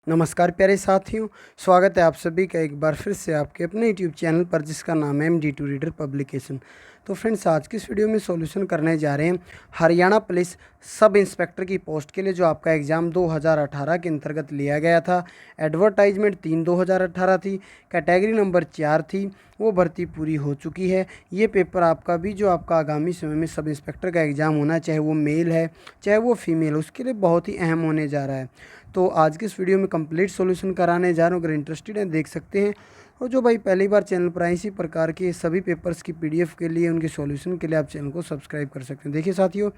नमस्कार प्यारे साथियों, स्वागत है आप सभी का एक बार फिर से आपके अपने यूट्यूब चैनल पर जिसका नाम है MD2 रीडर पब्लिकेशन। तो फ्रेंड्स, आज की इस वीडियो में सॉल्यूशन करने जा रहे हैं हरियाणा पुलिस सब इंस्पेक्टर की पोस्ट के लिए जो आपका एग्ज़ाम 2018 के अंतर्गत लिया गया था। एडवर्टाइजमेंट 3/2018 थी, कैटेगरी नंबर 4 थी, वो भर्ती पूरी हो चुकी है। ये पेपर आपका भी जो आपका आगामी समय में सब इंस्पेक्टर का एग्ज़ाम होना, चाहे वो मेल है चाहे वो फीमेल, उसके लिए बहुत ही अहम होने जा रहा है। तो आज की इस वीडियो में कंप्लीट सॉल्यूशन कराने जा रहा हूँ। अगर इंटरेस्टेड हैं देख सकते हैं, और जो भाई पहली बार चैनल पर आए इसी प्रकार के सभी पेपर्स की PDF के लिए, उनके सॉल्यूशन के लिए आप चैनल को सब्सक्राइब कर सकते हैं। देखिए साथियों,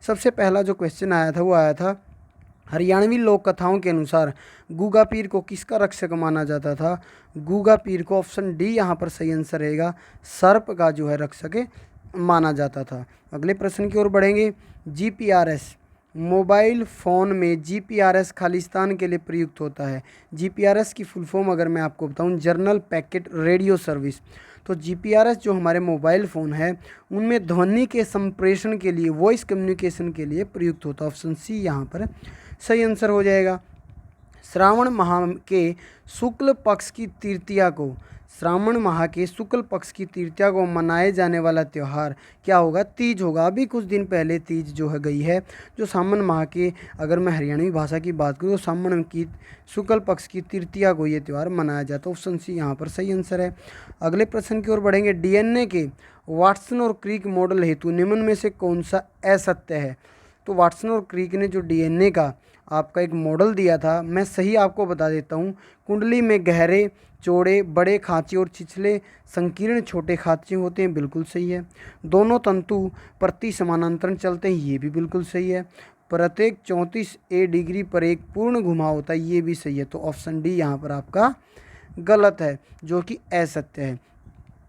सबसे पहला जो क्वेश्चन आया था वो आया था, हरियाणवी लोक कथाओं के अनुसार गूगा पीर को किसका रक्षक माना जाता था। गूगा पीर को ऑप्शन डी यहाँ पर सही आंसर रहेगा, सर्प का जो है रक्षक माना जाता था। अगले प्रश्न की ओर बढ़ेंगे। GPRS मोबाइल फ़ोन में GPRS खालिस्तान के लिए प्रयुक्त होता है। GPRS की फुल फॉर्म अगर मैं आपको बताऊं, जर्नल पैकेट रेडियो सर्विस। तो GPRS जो हमारे मोबाइल फ़ोन है उनमें ध्वनि के संप्रेषण के लिए, वॉइस कम्युनिकेशन के लिए प्रयुक्त होता है। ऑप्शन सी यहाँ पर सही आंसर हो जाएगा। श्रावण माह के शुक्ल पक्ष की तृतीया को, श्रावण माह के शुक्ल पक्ष की तृतीया को मनाए जाने वाला त्यौहार क्या होगा? तीज होगा। अभी कुछ दिन पहले तीज जो है गई है, जो सावन माह के, अगर मैं हरियाणवी भाषा की बात करूँ तो सावन की शुक्ल पक्ष की तृतीया को ये त्यौहार मनाया जाता है। ऑप्शन सी यहाँ पर सही आंसर है। अगले प्रश्न की ओर बढ़ेंगे। DNA के वाटसन और क्रिक मॉडल हेतु निम्न में से कौन सा असत्य है? तो वाटसन और क्रिक ने जो DNA का आपका एक मॉडल दिया था, मैं सही आपको बता देता हूँ। कुंडली में गहरे चौड़े बड़े खांचे और छिछले संकीर्ण छोटे खांचे होते हैं, बिल्कुल सही है। दोनों तंतु प्रति समानांतर चलते हैं, ये भी बिल्कुल सही है। प्रत्येक 34 डिग्री पर एक पूर्ण घुमाव होता है, ये भी सही है। तो ऑप्शन डी यहाँ पर आपका गलत है, जो कि असत्य है।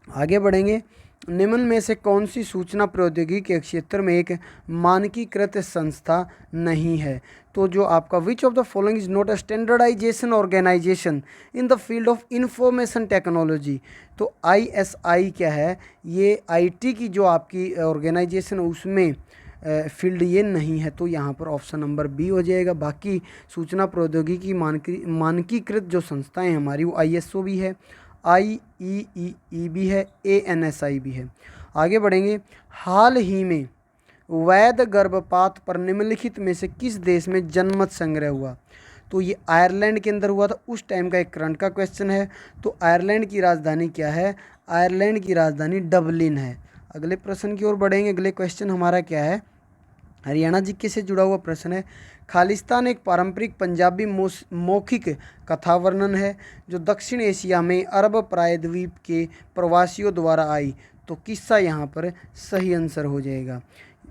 आगे बढ़ेंगे। निम्न में से कौन सी सूचना प्रौद्योगिकी के क्षेत्र में एक मानकीकृत संस्था नहीं है? तो जो आपका which of the following is not a standardization organization in the field of information technology. तो ISI क्या है? ये IT की जो आपकी ऑर्गेनाइजेशन उसमें फील्ड ये नहीं है। तो यहाँ पर ऑप्शन नंबर बी हो जाएगा। बाकी सूचना प्रौद्योगिकी मानकीकृत जो संस्थाएं हमारी, वो ISO भी है, IEEE भी है, ANSI भी है। आगे बढ़ेंगे। हाल ही में वैध गर्भपात पर निम्नलिखित में से किस देश में जनमत संग्रह हुआ? तो ये आयरलैंड के अंदर हुआ था। उस टाइम का एक करंट का क्वेश्चन है। तो आयरलैंड की राजधानी क्या है? आयरलैंड की राजधानी डबलिन है। अगले प्रश्न की ओर बढ़ेंगे। अगले क्वेश्चन हमारा क्या है? हरियाणा जीके से जुड़ा हुआ प्रश्न है। खालिस्तान एक पारंपरिक पंजाबी मौखिक कथा वर्णन है जो दक्षिण एशिया में अरब प्रायद्वीप के प्रवासियों द्वारा आई। तो किस्सा यहाँ पर सही आंसर हो जाएगा।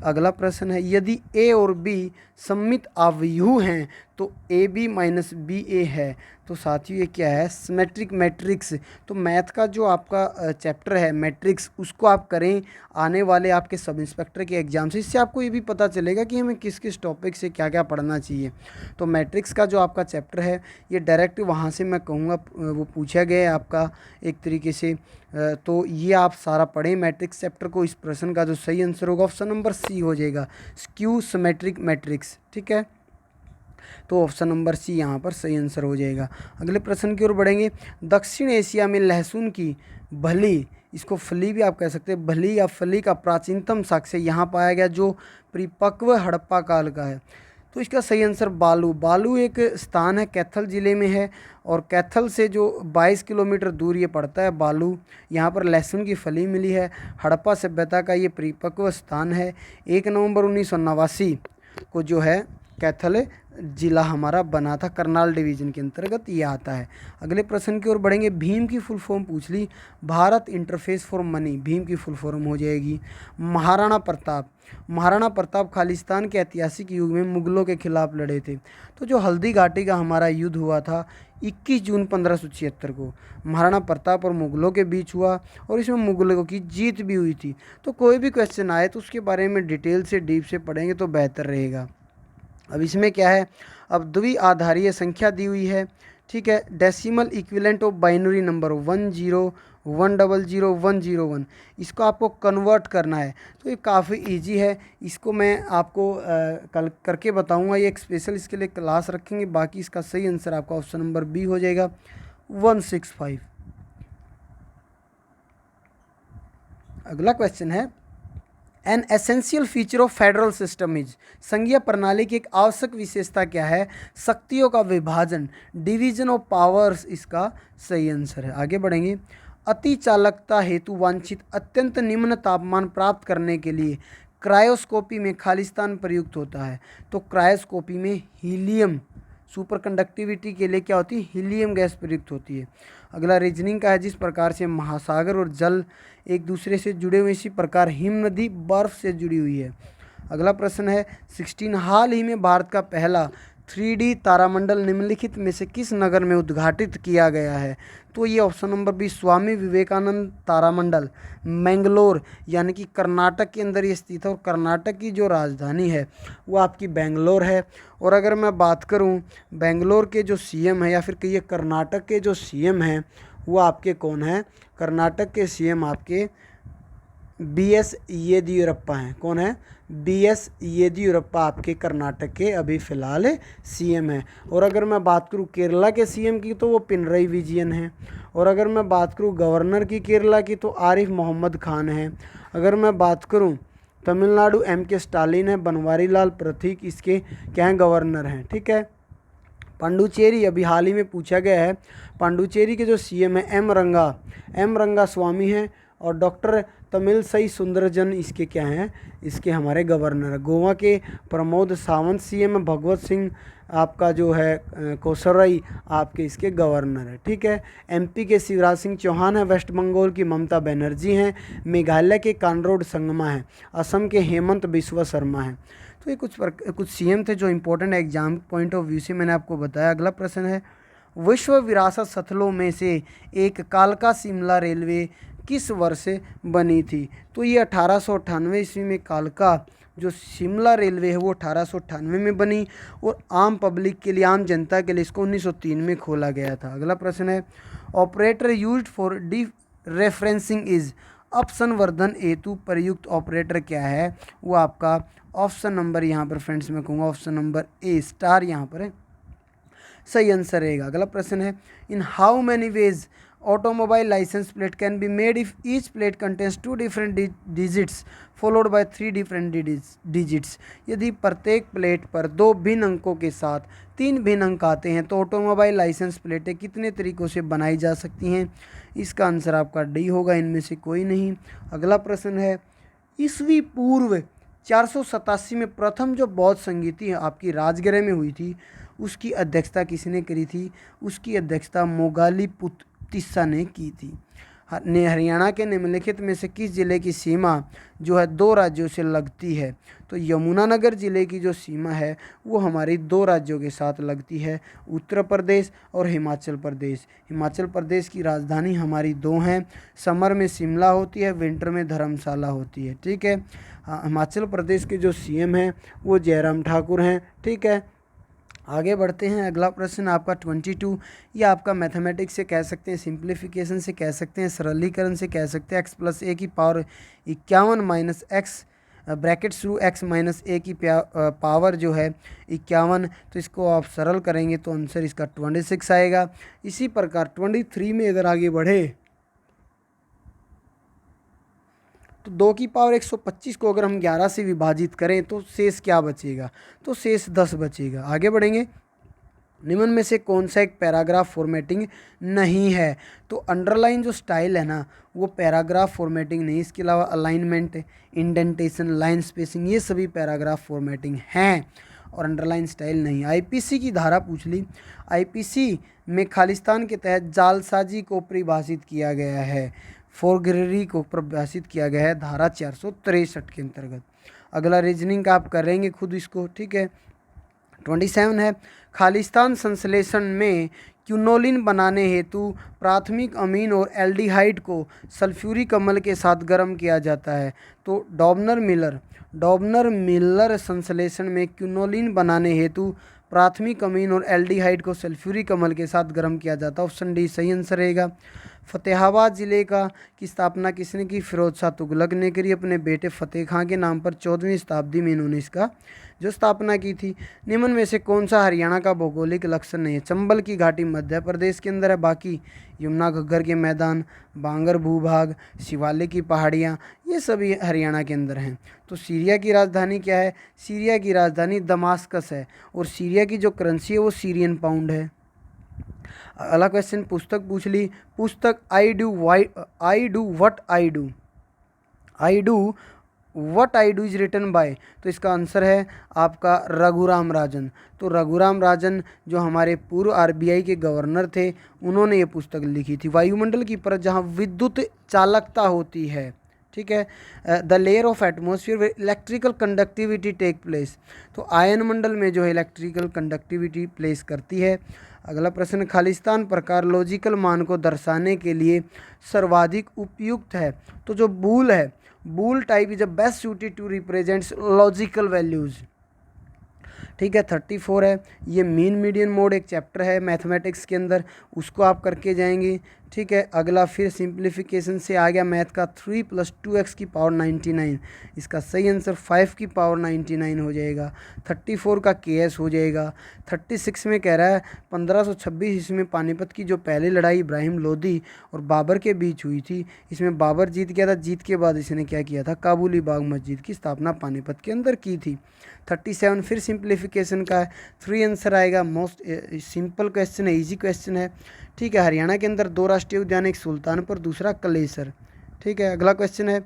अगला प्रश्न है, यदि A और B सममित अवयु हैं तो AB माइनस BA है। तो साथियों ये क्या है? Symmetric matrix. तो मैथ का जो आपका चैप्टर है मैट्रिक्स, उसको आप करें आने वाले आपके सब इंस्पेक्टर के एग्जाम से। इससे आपको ये भी पता चलेगा कि हमें किस किस टॉपिक से क्या क्या पढ़ना चाहिए। तो मैट्रिक्स का जो आपका चैप्टर है ये डायरेक्ट वहाँ से मैं कहूँगा वो पूछा गया है आपका एक तरीके से। तो ये आप सारा पढ़ें मैट्रिक्स चैप्टर को। इस प्रश्न का जो सही आंसर होगा ऑप्शन नंबर सी हो जाएगा, स्क्यू सिमेट्रिक मैट्रिक्स। ठीक है, तो ऑप्शन नंबर सी यहाँ पर सही आंसर हो जाएगा। अगले प्रश्न की ओर बढ़ेंगे। दक्षिण एशिया में लहसुन की भली, इसको फली भी आप कह सकते हैं, भली या फली का प्राचीनतम साक्ष्य यहाँ पाया गया जो परिपक्व हड़प्पा काल का है। तो इसका सही आंसर बालू। बालू एक स्थान है, कैथल ज़िले में है, और कैथल से जो 22 किलोमीटर दूर ये पड़ता है बालू। यहाँ पर लहसुन की फली मिली है। हड़प्पा सभ्यता का ये परिपक्व स्थान है। 1 नवंबर 1989 को जो है कैथल जिला हमारा बना था, करनाल डिवीजन के अंतर्गत ये आता है। अगले प्रश्न की ओर बढ़ेंगे। भीम की फुल फॉर्म पूछ ली। भारत इंटरफेस फॉर मनी, भीम की फुल फॉर्म हो जाएगी। महाराणा प्रताप, महाराणा प्रताप खालिस्तान के ऐतिहासिक युग में मुगलों के खिलाफ लड़े थे। तो जो हल्दी घाटी का हमारा युद्ध हुआ था 21 जून 1576 को, महाराणा प्रताप और मुगलों के बीच हुआ, और इसमें मुगलों की जीत भी हुई थी। तो कोई भी क्वेश्चन आए तो उसके बारे में डिटेल से डीप से पढ़ेंगे तो बेहतर रहेगा। अब इसमें क्या है? अब द्विआधारीय संख्या दी हुई है। ठीक है, decimal equivalent of binary number 10 100,101। इसको आपको कन्वर्ट करना है, तो ये काफ़ी इजी है। इसको मैं आपको कल करके बताऊंगा, ये एक स्पेशल इसके लिए क्लास रखेंगे। बाकी इसका सही आंसर आपका ऑप्शन नंबर बी हो जाएगा 165। अगला क्वेश्चन है, an essential feature of federal system is, संघीय प्रणाली की एक आवश्यक विशेषता क्या है? शक्तियों का विभाजन, डिवीजन ऑफ पावर्स इसका सही आंसर है। आगे बढ़ेंगे, अति चालकता हेतु वांछित अत्यंत निम्न तापमान प्राप्त करने के लिए क्रायोस्कोपी में खालिस्तान प्रयुक्त होता है। तो क्रायोस्कोपी में हीलियम, सुपर कंडक्टिविटी के लिए क्या होती है? हीलियम गैस प्रयुक्त होती है। अगला रीजनिंग का है, जिस प्रकार से महासागर और जल एक दूसरे से जुड़े हुए, इसी प्रकार हिम नदी बर्फ से जुड़ी हुई है। अगला प्रश्न है 16, हाल ही में भारत का पहला 3D तारामंडल निम्नलिखित में से किस नगर में उद्घाटित किया गया है? तो ये option number B Swami Vivekananda तारामंडल मैंगलोर यानी कि कर्नाटक के अंदर ये स्थित है, और कर्नाटक की जो राजधानी है वो आपकी बेंगलोर है। और अगर मैं बात करूं बेंगलोर के जो सीएम है, या फिर कहिए कर्नाटक के जो सीएम हैं, वो आपके कौन हैं? कर्नाटक के सीएम आपके BS येदियुरप्पा हैं। कौन है? BS येदियुरप्पा आपके कर्नाटक के अभी फ़िलहाल सीएम हैं। और अगर मैं बात करूं केरला के सीएम की, तो वो पिनरई विजयन हैं। और अगर मैं बात करूं गवर्नर की केरला की, तो आरिफ मोहम्मद खान हैं। अगर मैं बात करूं तमिलनाडु, MK स्टालिन है। बनवारी लाल प्रतीक इसके क्या हैं? गवर्नर हैं। ठीक है। पांडुचेरी अभी हाल ही में पूछा गया है, पांडुचेरी के जो सीएम है एम रंगा स्वामी हैं। और डॉक्टर तमिलसई सुंदरजन इसके क्या हैं? इसके हमारे गवर्नर है। गोवा के प्रमोद सावंत सीएम है। भगवत सिंह आपका जो है कोसराई आपके इसके गवर्नर है। ठीक है। MP के शिवराज सिंह चौहान है। वेस्ट बंगाल की ममता बनर्जी हैं। मेघालय के कानरोड संगमा है। असम के हेमंत बिस्वा शर्मा हैं। तो ये कुछ सीएम थे जो important exam point of view से मैंने आपको बताया। अगला प्रश्न है, विश्व विरासत स्थलों में से एक कालका शिमला रेलवे किस वर्ष बनी थी? तो ये 1898 ईस्वी में कालका जो शिमला रेलवे है वो 1898 में बनी, और आम पब्लिक के लिए, आम जनता के लिए इसको 1903 में खोला गया था। अगला प्रश्न है, operator used for dereferencing is, अपसंवर्धन हेतु प्रयुक्त ऑपरेटर क्या है? वो आपका ऑप्शन नंबर यहाँ पर फ्रेंड्स मैं कहूँगा ऑप्शन नंबर ए स्टार यहाँ पर है, सही आंसर रहेगा। अगला प्रश्न है, in how many ways automobile license plate can be made if each plate contains 2 different digits followed by 3 different digits. यदि प्रत्येक प्लेट पर 2 भिन्न अंकों के साथ 3 भिन्न अंक आते हैं तो ऑटोमोबाइल लाइसेंस प्लेटें कितने तरीक़ों से बनाई जा सकती हैं? इसका आंसर आपका डी होगा, इनमें से कोई नहीं। अगला प्रश्न है, ईस्वी पूर्व 487 में प्रथम जो बौद्ध संगीति आपकी राजगृह में हुई थी, उसकी अध्यक्षता किसने करी थी? उसकी अध्यक्षता मोगालीपुतिस्सा ने की थी। हरियाणा के निम्नलिखित में से किस जिले की सीमा जो है 2 राज्यों से लगती है? तो यमुनानगर जिले की जो सीमा है वो हमारी 2 राज्यों के साथ लगती है, उत्तर प्रदेश और हिमाचल प्रदेश। हिमाचल प्रदेश की राजधानी हमारी 2 हैं, समर में शिमला होती है, विंटर में धर्मशाला होती है। ठीक है। हिमाचल प्रदेश के जो सीएम हैं वो जयराम ठाकुर हैं। ठीक है। आगे बढ़ते हैं। अगला प्रश्न आपका 22, ये आपका मैथमेटिक्स से कह सकते हैं, सिंप्लीफिकेशन से कह सकते हैं, सरलीकरण से कह सकते हैं। x+a की पावर 51 माइनस x ब्रैकेट शुरू x माइनस a की पावर जो है 51, तो इसको आप सरल करेंगे तो आंसर इसका 26 आएगा। इसी प्रकार 23 में अगर आगे बढ़े तो 2 की पावर 125 को अगर हम 11 से विभाजित करें तो शेष क्या बचेगा? तो शेष 10 बचेगा। आगे बढ़ेंगे, निम्न में से कौन सा एक पैराग्राफ फॉर्मेटिंग नहीं है? तो अंडरलाइन जो स्टाइल है ना वो पैराग्राफ फॉर्मेटिंग नहीं, इसके अलावा अलाइनमेंट, इंडेंटेशन, लाइन स्पेसिंग ये सभी पैराग्राफ फॉर्मेटिंग हैं, और अंडरलाइन स्टाइल नहीं। IPC की धारा पूछ ली। IPC में खालिस्तान के तहत जालसाजी को परिभाषित किया गया है, फोरगिरी को परिभाषित किया गया है धारा 463 के अंतर्गत। अगला रीजनिंग का आप करेंगे खुद इसको। ठीक है। 27 है, खालिस्तान संश्लेषण में क्यूनोलिन बनाने हेतु प्राथमिक अमीन और एल्डिहाइड को सल्फ्यूरिक अम्ल के साथ गर्म किया जाता है। तो डॉबनर मिलर संश्लेषण में क्यूनोलिन बनाने हेतु प्राथमिक अमीन और एल्डिहाइड को सल्फ्यूरिक अम्ल के साथ गर्म किया जाता है। ऑप्शन डी सही आंसर रहेगा। फतेहाबाद ज़िले की स्थापना किसने की? फिरोज शाह तुगलक ने करी अपने बेटे फतेह खां के नाम पर। 14वीं शताब्दी में इन्होंने इसका जो स्थापना की थी। निम्न में से कौन सा हरियाणा का भौगोलिक लक्षण नहीं है? चंबल की घाटी मध्य प्रदेश के अंदर है, बाकी यमुना घग्गर के मैदान, बांगर भूभाग, शिवालिक की पहाड़ियाँ, ये सभी हरियाणा के अंदर हैं। तो सीरिया की राजधानी क्या है? सीरिया की राजधानी दमास्कस है और सीरिया की जो करेंसी है वो सीरियन पाउंड है। अगला क्वेश्चन पुस्तक पूछ ली। पुस्तक I do what I do is written by, तो इसका आंसर है आपका रघुराम राजन। तो रघुराम राजन जो हमारे पूर्व आरबीआई के गवर्नर थे, उन्होंने ये पुस्तक लिखी थी। वायुमंडल की परत जहाँ विद्युत चालकता होती है, ठीक है, the layer of atmosphere with electrical conductivity take place, तो आयन मंडल में जो है इलेक्ट्रिकल कंडक्टिविटी प्लेस करती है। अगला प्रश्न, खालिस्तान प्रकार लॉजिकल मान को दर्शाने के लिए सर्वाधिक उपयुक्त है, तो जो बूल है, bool type is the best suited to represents logical values, ठीक है। 34 है, ये मीन मीडियन मोड एक चैप्टर है मैथमेटिक्स के अंदर, उसको आप करके जाएंगे, ठीक है। अगला फिर सिंप्लीफिकेशन से आ गया मैथ का, 3 + 2x की पावर 99, इसका सही आंसर 5 की पावर 99 हो जाएगा। 34 का केएस हो जाएगा। 36 में कह रहा है 1526 इसमें पानीपत की जो पहली लड़ाई इब्राहिम लोदी और बाबर के बीच हुई थी, इसमें बाबर जीत गया था। जीत के बाद इसने क्या किया था? काबुली बाग मस्जिद की स्थापना पानीपत के अंदर की थी। 37 फिर सिंप्लीफिकेशन का है, 3 आंसर आएगा। मोस्ट सिंपल क्वेश्चन है, इजी क्वेश्चन है, ठीक है। हरियाणा के अंदर 2 राष्ट्रीय उद्यान, एक सुल्तानपुर, दूसरा कलेसर, ठीक है। अगला क्वेश्चन है,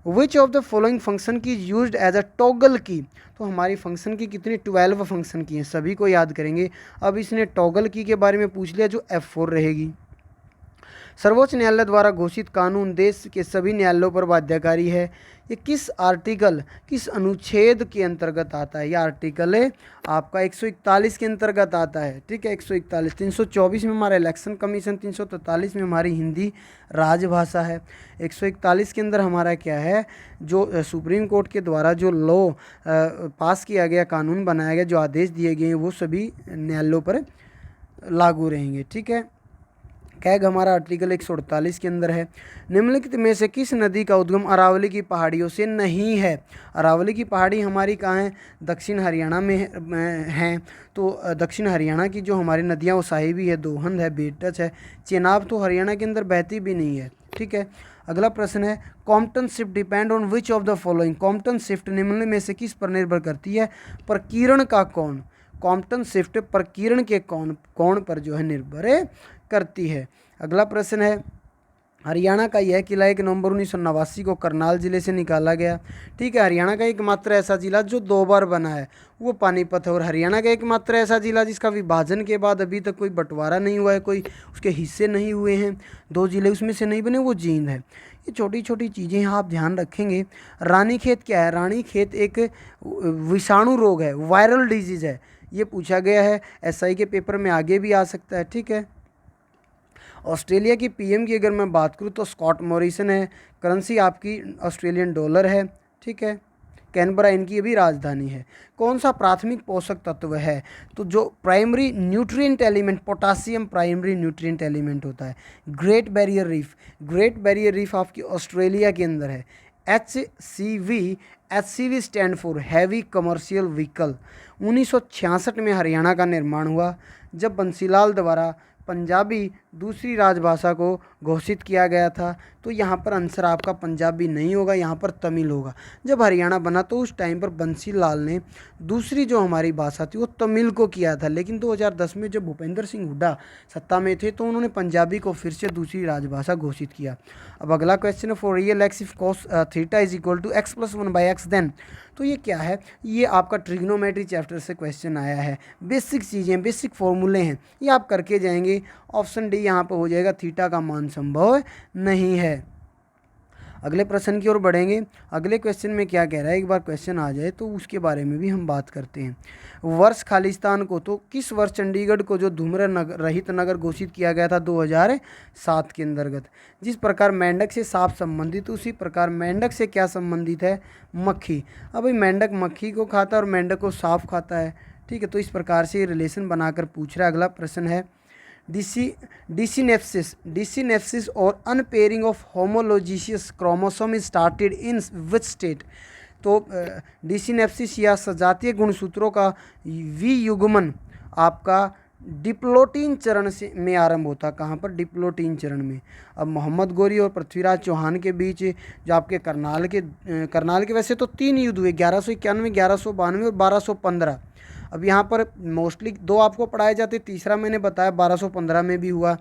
विच ऑफ द फॉलोइंग फंक्शन की यूज्ड एज अ टॉगल की, तो हमारी फंक्शन की कितनी 12 फंक्शन की हैं, सभी को याद करेंगे। अब इसने टॉगल की के बारे में पूछ लिया, जो F4 रहेगी। सर्वोच्च न्यायालय द्वारा घोषित कानून देश के सभी न्यायालयों पर बाध्यकारी है। ये किस आर्टिकल, किस अनुच्छेद के अंतर्गत आता है? ये आर्टिकल है आपका 141 के अंतर्गत आता है, ठीक है। 141, 324 में हमारा इलेक्शन कमीशन, 343 में हमारी हिंदी राजभाषा है। 141 के अंदर हमारा क्या है? जो सुप्रीम कोर्ट के द्वारा जो लॉ पास किया गया, कानून बनाया गया, जो आदेश दिए गए हैं, वो सभी न्यायालयों पर लागू रहेंगे, ठीक है। कैग हमारा आर्टिकल 148 के अंदर है। निम्नलिखित में से किस नदी का उद्गम अरावली की पहाड़ियों से नहीं है? अरावली की पहाड़ी हमारी कहाँ है? दक्षिण हरियाणा में हैं। तो दक्षिण हरियाणा की जो हमारी नदियाँ, वो साहिबी है, दोहंद है, बेटच है, चेनाब तो हरियाणा के अंदर बहती भी नहीं है, ठीक है। अगला प्रश्न है, Compton shift depend on which of the following, Compton shift निम्न में से किस पर निर्भर करती है? प्रकीर्ण का कोण, कॉम्पटन शिफ्ट प्रकीर्ण के कोण पर जो है निर्भर करती है। अगला प्रश्न है, हरियाणा का यह किला 1 नवंबर 1989 को करनाल जिले से निकाला गया, ठीक है। हरियाणा का एकमात्र ऐसा जिला जो 2 बार बना है वो पानीपत है, और हरियाणा का एकमात्र ऐसा जिला जिसका विभाजन के बाद अभी तक कोई बंटवारा नहीं हुआ है, कोई उसके हिस्से नहीं हुए हैं, 2 जिले उसमें से नहीं बने, वो जींद है। ये छोटी छोटी चीज़ें यहाँ आप ध्यान रखेंगे। रानीखेत क्या है? रानीखेत एक विषाणु रोग है, वायरल डिजीज़ है, ये पूछा गया है, एसआई के पेपर में आगे भी आ सकता है, ठीक है। ऑस्ट्रेलिया की पीएम की अगर मैं बात करूँ तो स्कॉट मॉरिसन है, करेंसी आपकी ऑस्ट्रेलियन डॉलर है, ठीक है। कैनबरा इनकी भी राजधानी है। कौन सा प्राथमिक पोषक तत्व है? तो जो primary nutrient element, potassium primary nutrient element होता है। Great barrier reef, great barrier reef आपकी ऑस्ट्रेलिया के अंदर है। HCV stand for heavy commercial vehicle. 1966 में हरियाणा का निर्माण हुआ, जब बंसीलाल द्वारा पंजाबी दूसरी राजभाषा को घोषित किया गया था। तो यहाँ पर आंसर आपका पंजाबी नहीं होगा, यहाँ पर तमिल होगा। जब हरियाणा बना तो उस टाइम पर बंसीलाल ने दूसरी जो हमारी भाषा थी वो तमिल को किया था, लेकिन 2010 में जब भूपेंद्र सिंह हुड्डा सत्ता में थे तो उन्होंने पंजाबी को फिर से दूसरी राजभाषा घोषित किया। अब अगला क्वेश्चन है, for real X if cos theta is equal to x + 1/x then, तो ये क्या है? ये आपका ट्रिग्नोमेट्री चैप्टर से क्वेश्चन आया है। बेसिक चीज़ें, बेसिक फॉर्मूले हैं, ये आप करके जाएंगे। ऑप्शन डी यहाँ पर हो जाएगा, थीटा का मान संभव नहीं है। अगले प्रश्न की ओर बढ़ेंगे। अगले क्वेश्चन में क्या कह रहा है, एक बार क्वेश्चन आ जाए तो उसके बारे में भी हम बात करते हैं। वर्ष खालिस्तान को, तो किस वर्ष चंडीगढ़ को जो धूम्र रहित नगर घोषित किया गया था? 2007 के अंतर्गत। जिस प्रकार मेंढक से सांप संबंधित, उसी प्रकार मेंढक से क्या संबंधित है? मक्खी। अब भाई मेंढक मक्खी को खाता है और मेंढक को सांप खाता है, ठीक है। ठीक है, तो इस प्रकार से रिलेशन बनाकर पूछ रहा है। अगला प्रश्न है डिसिनेप्सिस और unpairing of homologous chromosome started in which state. तो डिसिनेप्सिस या सजातीय गुणसूत्रों का वियुग्मन आपका डिप्लोटीन चरण से में आरंभ होता है। कहाँ पर? डिप्लोटीन चरण में। अब मोहम्मद गोरी और पृथ्वीराज चौहान के बीच जो आपके करनाल के वैसे तो 3 युद्ध हुए, 1191, 1192 और 1215। अब यहाँ पर मोस्टली 2 आपको पढ़ाए जाते, तीसरा मैंने बताया 1215 में भी हुआ।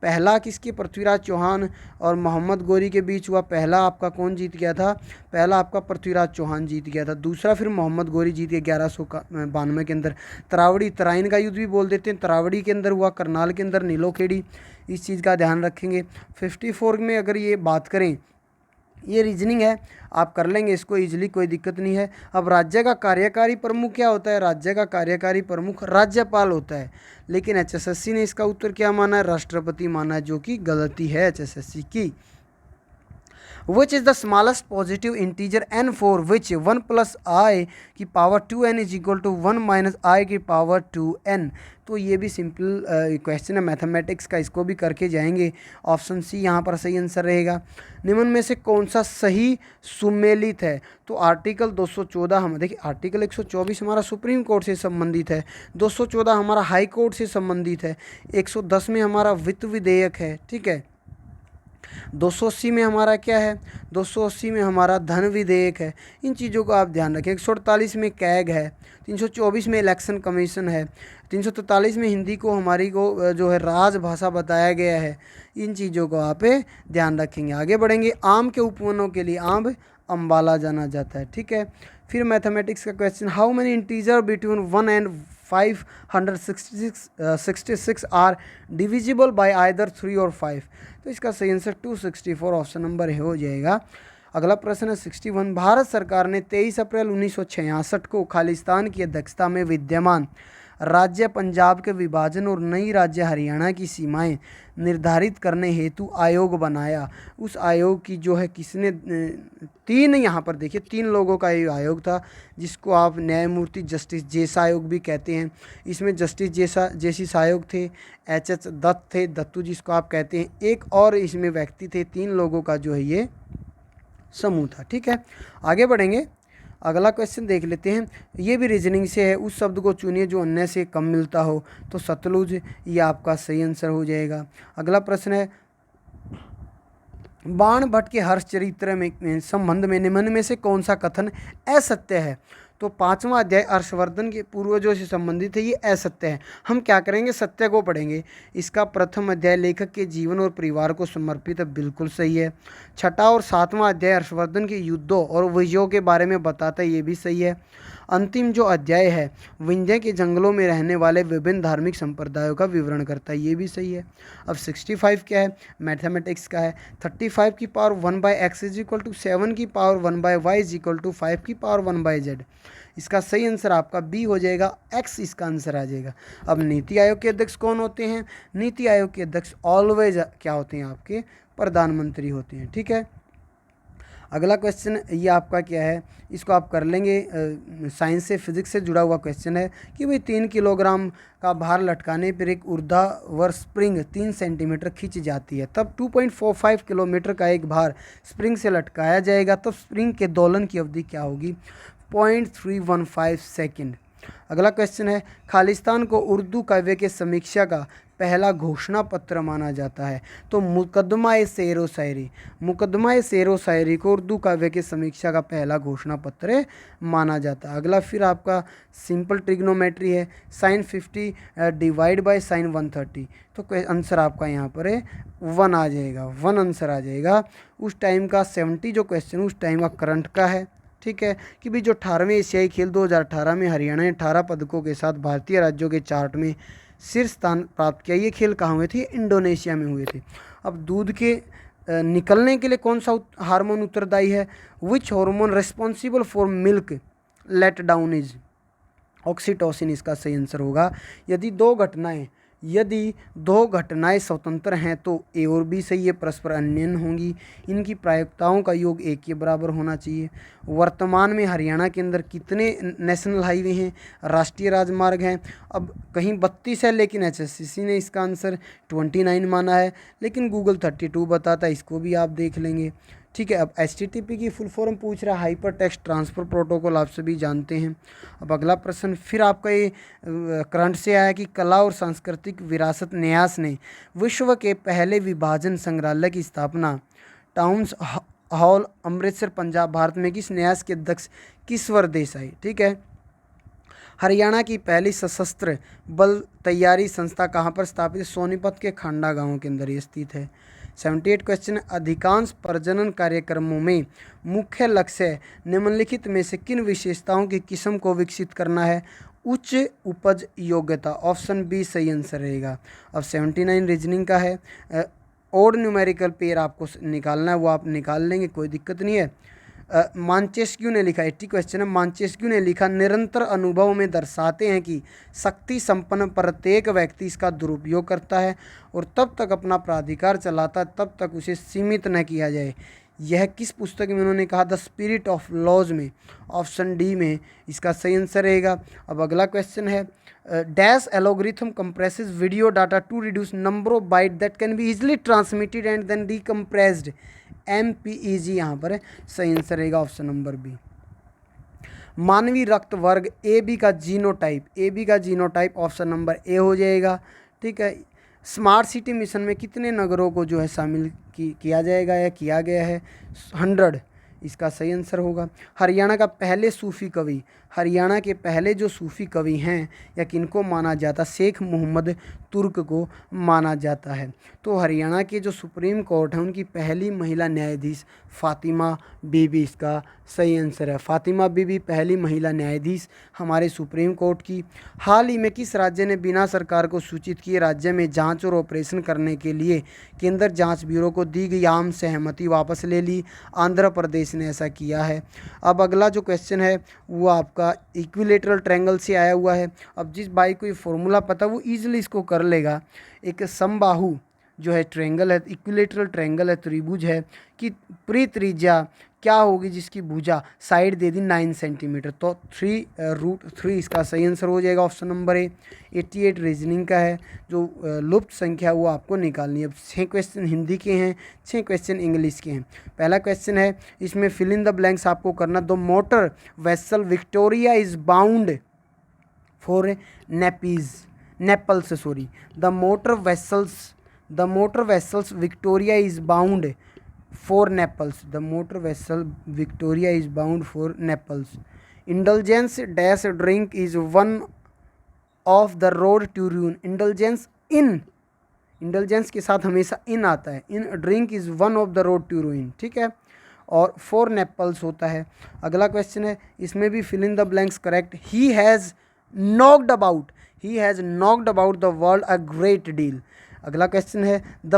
पहला किसके? पृथ्वीराज चौहान और मोहम्मद गोरी के बीच हुआ। पहला आपका कौन जीत गया था? पहला आपका पृथ्वीराज चौहान जीत गया था। दूसरा फिर मोहम्मद गोरी जीत गया 1192 के अंदर। तरावड़ी तराइन का युद्ध भी बोल देते हैं, तरावड़ी के अंदर हुआ, करनाल के अंदर नीलोखेड़ी। इस चीज़ का ध्यान रखेंगे। 54 में अगर ये बात करें, ये रीजनिंग है, आप कर लेंगे इसको इजीली, कोई दिक्कत नहीं है। अब राज्य का कार्यकारी प्रमुख क्या होता है? राज्य का कार्यकारी प्रमुख राज्यपाल होता है, लेकिन एचएसएससी ने इसका उत्तर क्या माना है? राष्ट्रपति माना है, जो कि गलती है एचएसएससी की। Which is the smallest positive integer n for which 1 plus I की power 2n is equal to 1 minus I की पावर 2n। तो ये भी सिंपल क्वेश्चन है मैथमेटिक्स का, इसको भी करके जाएंगे। ऑप्शन सी यहाँ पर सही आंसर रहेगा। निम्न में से कौन सा सही सुमेलित है? तो आर्टिकल 214 हम देखिए, आर्टिकल 124 हमारा सुप्रीम कोर्ट से संबंधित है, 214 हमारा हाई कोर्ट से संबंधित है, 110 में हमारा वित्त विधेयक है, ठीक है, 280 में हमारा क्या है? 280 में हमारा धन विधेयक है। इन चीज़ों को आप ध्यान रखें। 148 में कैग है, 324 में इलेक्शन कमीशन है, 343 में हिंदी को हमारी को जो है राजभाषा बताया गया है। इन चीज़ों को आप ध्यान रखेंगे। आगे बढ़ेंगे। आम के उपवनों के लिए आम अम्बाला जाना जाता है, ठीक है। फिर मैथमेटिक्स का question, how many integer between 1 and 566 are divisible by either 3 और 5। तो इसका सही आंसर 264 ऑप्शन नंबर है हो जाएगा। अगला प्रश्न है 61। भारत सरकार ने 23 अप्रैल 1966 को खालिस्तान की अध्यक्षता में विद्यमान राज्य पंजाब के विभाजन और नई राज्य हरियाणा की सीमाएं निर्धारित करने हेतु आयोग बनाया। उस आयोग की जो है किसने 3, यहाँ पर देखिए 3 लोगों का ये आयोग था, जिसको आप न्यायमूर्ति जस्टिस जेसा आयोग भी कहते हैं। इसमें जस्टिस जस्टिस आयोग थे, एच दत्त थे, दत्तू जिसको आप कहते हैं, एक और इसमें व्यक्ति थे। 3 लोगों का जो है ये समूह था, ठीक है। आगे बढ़ेंगे। अगला क्वेश्चन देख लेते हैं, ये भी रीजनिंग से है। उस शब्द को चुनिए जो अन्य से कम मिलता हो। तो सतलुज ये आपका सही आंसर हो जाएगा। अगला प्रश्न है, बाण भट्ट के हर्ष चरित्र में संबंध में निम्न में से कौन सा कथन असत्य है? तो 5वां अध्याय हर्षवर्धन के पूर्वजों से संबंधित है, ये असत्य है। हम क्या करेंगे? सत्य को पढ़ेंगे। इसका प्रथम अध्याय लेखक के जीवन और परिवार को समर्पित है, बिल्कुल सही है। 6वां और 7वां अध्याय हर्षवर्धन के युद्धों और विजयों के बारे में बताता है, ये भी सही है। अंतिम जो अध्याय है विंध्य के जंगलों में रहने वाले विभिन्न धार्मिक संप्रदायों का विवरण करता है, ये भी सही है। अब 65 क्या है? मैथमेटिक्स का है। 35 की power 1/x is equal to 7 की power 1/y is equal to 5 की पावर 1/z। इसका सही आंसर आपका बी हो जाएगा, x इसका आंसर आ जाएगा। अब नीति आयोग के अध्यक्ष कौन होते हैं? नीति आयोग के अध्यक्ष ऑलवेज क्या होते हैं? आपके प्रधानमंत्री होते हैं, ठीक है। अगला क्वेश्चन ये आपका क्या है, इसको आप कर लेंगे। साइंस से फिजिक्स से जुड़ा हुआ क्वेश्चन है कि भाई 3 किलोग्राम का भार लटकाने पर एक ऊर्ध्वाधर स्प्रिंग 3 सेंटीमीटर खींच जाती है, तब 2.45 किलोमीटर का एक भार स्प्रिंग से लटकाया जाएगा, तब स्प्रिंग के दोलन की अवधि क्या होगी? 0.315 सेकेंड। अगला क्वेश्चन है, खालिस्तान को उर्दू काव्य के समीक्षा का पहला घोषणा पत्र माना जाता है। तो मुकदमा-ए शेर शायरी, मुकदमा-ए शेर शायरी को उर्दू काव्य के समीक्षा का पहला घोषणा पत्र माना जाता है। अगला फिर आपका सिंपल ट्रिग्नोमेट्री है, sin 50 डिवाइड बाय sin 130। तो आंसर आपका यहाँ पर 1 आ जाएगा, 1 आंसर आ जाएगा। उस टाइम का 70 जो क्वेश्चन उस टाइम का करंट का है, ठीक है, कि भाई जो 18वें एशियाई खेल 2018 में हरियाणा ने 18 पदकों के साथ भारतीय राज्यों के चार्ट में शीर्ष स्थान प्राप्त किया। ये खेल कहाँ हुए थे? इंडोनेशिया में हुए थे। अब दूध के निकलने के लिए कौन सा हार्मोन उत्तरदायी है? Which hormone responsible for milk let down is? Oxytocin इसका सही आंसर होगा। यदि 2 घटनाएं यदि दो घटनाएं स्वतंत्र हैं तो ए और बी सही है, परस्पर अन्य होंगी। इनकी प्रायिकताओं का योग एक के बराबर होना चाहिए। वर्तमान में हरियाणा के अंदर कितने नेशनल हाईवे हैं, राष्ट्रीय राजमार्ग हैं? अब कहीं 32 है, लेकिन HSCC ने इसका आंसर 29 माना है, लेकिन गूगल 32 बताता है, इसको भी आप देख लेंगे। ठीक है, अब HTTP की फुल फॉर्म पूछ रहा है, हाइपर टेक्स्ट ट्रांसफ़र प्रोटोकॉल, आप सभी जानते हैं। अब अगला प्रश्न फिर आपका ये करंट से आया कि कला और सांस्कृतिक विरासत न्यास ने विश्व के पहले विभाजन संग्रहालय की स्थापना टाउन्स हॉल अमृतसर पंजाब भारत में किस न्यास के अध्यक्ष किश्वर देसाई। ठीक है, हरियाणा की पहली सशस्त्र बल तैयारी संस्था कहाँ पर स्थापित है? सोनीपत के खांडा गांव के अंदर ये स्थित है। 78 क्वेश्चन, अधिकांश प्रजनन कार्यक्रमों में मुख्य लक्ष्य निम्नलिखित में से किन विशेषताओं की किस्म को विकसित करना है? उच्च उपज योग्यता, ऑप्शन बी सही आंसर रहेगा। अब 79 रीजनिंग का है। ओड न्यूमेरिकल पेयर आपको निकालना है, वो आप निकाल लेंगे, कोई दिक्कत नहीं है। मांचेस्क्यू ने लिखा, 80 क्वेश्चन है, मांचेस्क्यू ने लिखा निरंतर अनुभव में दर्शाते हैं कि शक्ति संपन्न प्रत्येक व्यक्ति इसका दुरुपयोग करता है और तब तक अपना प्राधिकार चलाता है तब तक उसे सीमित न किया जाए। यह किस पुस्तक में उन्होंने कहा? द स्पिरिट ऑफ लॉज में, ऑप्शन डी में इसका सही आंसर रहेगा। अब अगला क्वेश्चन है, dash algorithm compresses video data to reduce number of byte that can be easily transmitted and then decompressed, MPEG यहाँ पर है, सही आंसर रहेगा ऑप्शन नंबर बी। मानवीय रक्त वर्ग AB का जीनोटाइप ऑप्शन नंबर ए हो जाएगा। ठीक है, स्मार्ट सिटी मिशन में कितने नगरों को जो है शामिल किया जाएगा या किया गया है? 100, इसका सही आंसर होगा। हरियाणा के पहले जो सूफी कवि हैं या किनको माना जाता? शेख मोहम्मद तुर्क को माना जाता है। तो हरियाणा के जो सुप्रीम कोर्ट है उनकी पहली महिला न्यायाधीश फातिमा बीबी, इसका सही आंसर है। फातिमा बीबी पहली महिला न्यायाधीश हमारे सुप्रीम कोर्ट की। हाल ही में किस राज्य ने बिना सरकार को सूचित किए राज्य में जांच और ऑपरेशन करने के लिए केंद्र जांच ब्यूरो को दी गई आम सहमति वापस ले ली? आंध्र प्रदेश ने ऐसा किया है। अब अगला जो क्वेश्चन है वो आपका इक्विलेटरल ट्रायंगल से आया हुआ है। अब जिस भाई को ये फॉर्मूला पता वो ईजिली इसको कर लेगा। एक समबाहु जो है ट्रायंगल है, इक्विलेटरल ट्रायंगल है, त्रिभुज है कि त्रिज्या क्या होगी जिसकी भुजा साइड दे दी 9 सेंटीमीटर, तो 3√3 इसका सही आंसर हो जाएगा ऑप्शन नंबर ए। 88 रीजनिंग का है, जो लुप्त संख्या वो आपको निकालनी है। अब 6 क्वेश्चन हिंदी के हैं, 6 क्वेश्चन इंग्लिश के हैं। पहला क्वेश्चन है, इसमें फिल इन द ब्लैंक्स आपको करना। The motor vessel Victoria is bound for Naples The motor vessels Victoria is bound for Naples. The motor vessel Victoria is bound for Naples. Indulgence dash drink is one of the road to ruin. Indulgence के साथ हमेशा इन आता है। In drink is one of the road to ruin. ठीक है, और for Naples होता है। अगला क्वेश्चन है, इसमें भी fill in the blanks correct. He has knocked about the world a great deal. अगला क्वेश्चन है, the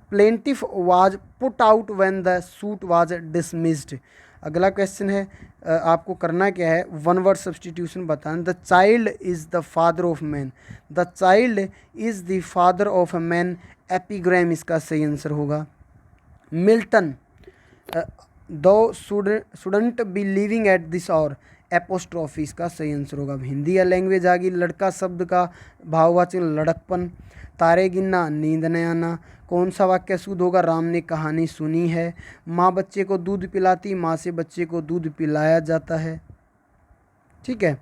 plaintiff was put out when the suit was dismissed. अगला क्वेश्चन है, आपको करना क्या है, वन वर्ड सब्सटीट्यूशन बताना। The child is the father of man. The child is the father of a man, epigram इसका सही आंसर होगा। Milton, thou shouldst be living at this our, apostrophe इसका सही आंसर होगा। अब हिंदी या लैंग्वेज आ गई। लड़का शब्द का भाववाचक लड़कपन। तारे गिनना, नींद न आना। कौन सा वाक्य शुद्ध होगा? राम ने कहानी सुनी है। माँ बच्चे को दूध पिलाती, माँ से बच्चे को दूध पिलाया जाता है। ठीक है,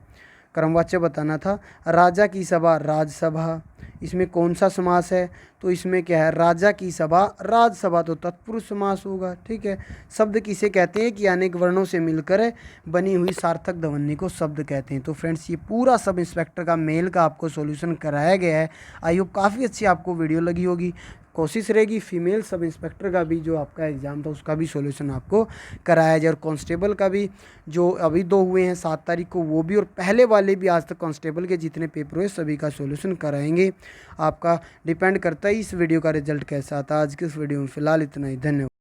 क्रमवाच्य बताना था। राजा की सभा, राजसभा। इसमें कौन सा समास है? तो इसमें क्या है, राजा की सभा राजसभा, तो तत्पुरुष समास होगा। ठीक है, शब्द किसे कहते हैं कि अनेक वर्णों से मिलकर बनी हुई सार्थक ध्वनि को शब्द कहते हैं। तो फ्रेंड्स, ये पूरा सब इंस्पेक्टर का मेल का आपको सॉल्यूशन कराया गया है। आई होप काफ़ी अच्छी आपको वीडियो लगी होगी। कोशिश रहेगी फीमेल सब इंस्पेक्टर का भी जो आपका एग्ज़ाम था उसका भी सॉल्यूशन आपको कराया जाए, और कांस्टेबल का भी जो अभी 2 हुए हैं 7 तारीख को वो भी, और पहले वाले भी आज तक कांस्टेबल के जितने पेपर हुए सभी का सॉल्यूशन कराएंगे। आपका डिपेंड करता है इस वीडियो का रिजल्ट कैसा आता है। आज के इस वीडियो में फ़िलहाल इतना ही, धन्यवाद।